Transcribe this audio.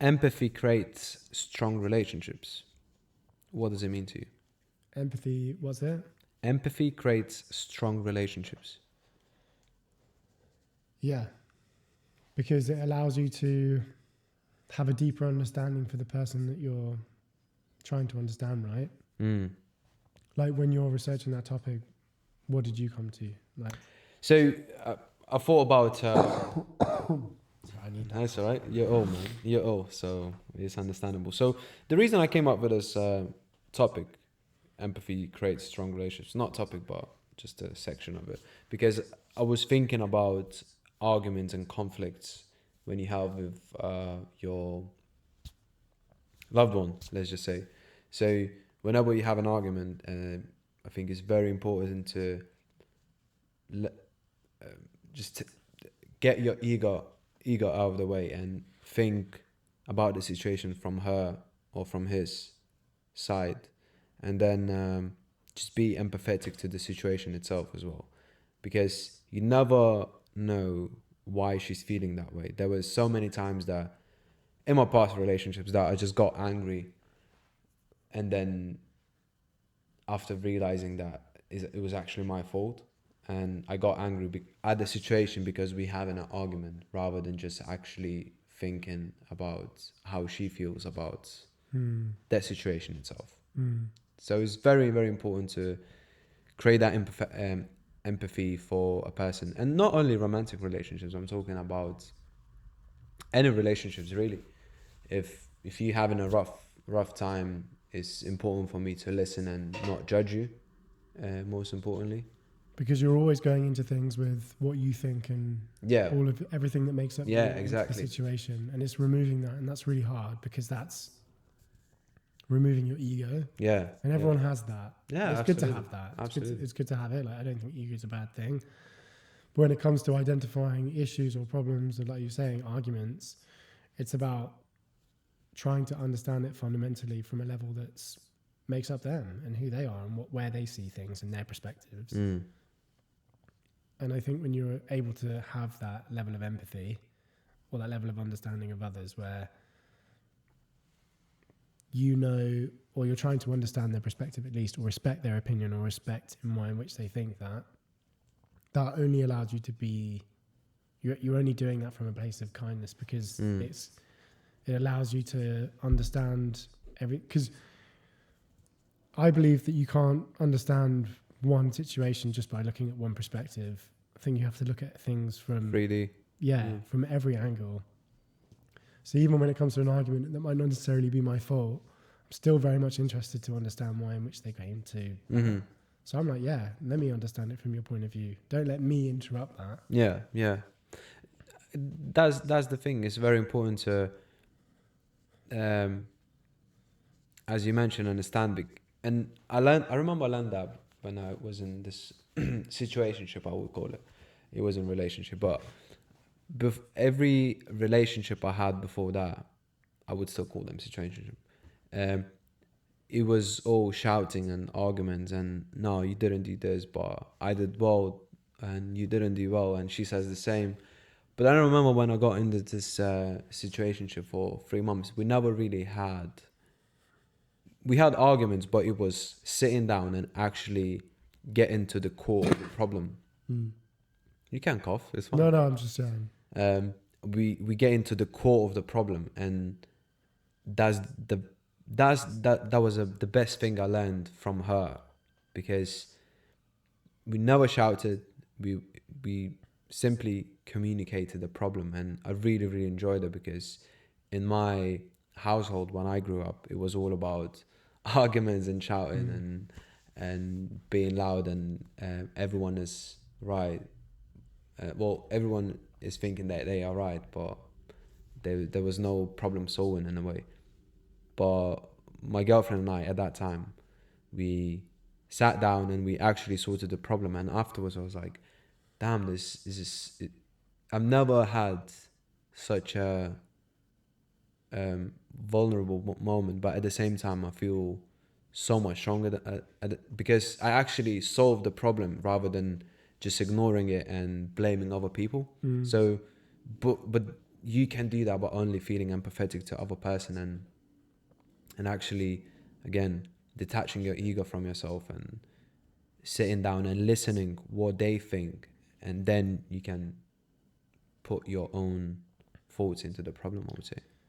Empathy creates strong relationships. What does it mean to you? Empathy, what's it? Empathy creates strong relationships. Yeah, because it allows you to have a deeper understanding for the person that you're trying to understand, right? Mm. Like when you're researching that topic, what did you come to? Like, So I thought about. sorry, I need that. That's all right. You're old, man. You're old, so it's understandable. So the reason I came up with this topic, empathy creates strong relationships, not topic, but just a section of it, because I was thinking about arguments and conflicts when you have with your loved one, let's just say. So whenever you have an argument, I think it's very important to le- just get your ego out of the way and think about the situation from her or from his side, and then just be empathetic to the situation itself as well, because you never know why she's feeling that way. There was so many times that in my past relationships that I just got angry, and then after realizing that it was actually my fault, and I got angry at the situation because we had an argument rather than just actually thinking about how she feels about that situation itself. So it's very, very important to create that empathy for a person, and not only romantic relationships. I'm talking about any relationships really. If you're having a rough time, it's important for me to listen and not judge you. Most importantly, Because you're always going into things with what you think and yeah, all of everything that makes up yeah, into the exactly, situation, and it's removing that, and that's really hard because that's removing your ego, yeah, and yeah, everyone has that. yeah, It's good to absolutely, have that. absolutely, It's good to have it. Like I don't think ego is a bad thing, but when it comes to identifying issues or problems, or like you're saying, arguments, it's about trying to understand it fundamentally from a level that's makes up them and who they are and where they see things and their perspectives. And I think when you're able to have that level of empathy or that level of understanding of others where you know, or you're trying to understand their perspective at least, or respect their opinion, or respect in way in which they think that, that only allows you to be, you're only doing that from a place of kindness because it allows you to understand because I believe that you can't understand one situation just by looking at one perspective. I think you have to look at things from 3D. from every angle. So even when it comes to an argument that might not necessarily be my fault, I'm still very much interested to understand why in which they came to. So I'm like, yeah, let me understand it from your point of view. Don't let me interrupt that. Yeah, yeah. That's the thing. It's very important to, as you mentioned, understand. And I remember I learned that when I was in this situationship, I would call it. It wasn't relationship, but every relationship I had before that, I would still call them situationship. Um, it was all shouting and arguments, and no, you didn't do this, but I did well, and you didn't do well, and she says the same. But I remember when I got into this situationship for 3 months, we had arguments, but it was sitting down and actually getting to the core of the problem. You can cough, it's fine. No, I'm just saying. We get into the core of the problem, and that's the that was the best thing I learned from her, because we never shouted, we simply communicated the problem, and I really, really enjoyed it, because in my household when I grew up, it was all about arguments and shouting and being loud, and everyone is right. Well, everyone is thinking that they are right, but there was no problem solving in a way. But my girlfriend and I at that time, we sat down and we actually sorted the problem. And afterwards, I was like, "Damn, this is." I've never had such a vulnerable moment, but at the same time, I feel so much stronger because I actually solved the problem rather than just ignoring it and blaming other people. So, but you can do that by only feeling empathetic to other person, and actually, again, detaching your ego from yourself and sitting down and listening what they think, and then you can put your own thoughts into the problem, I would say.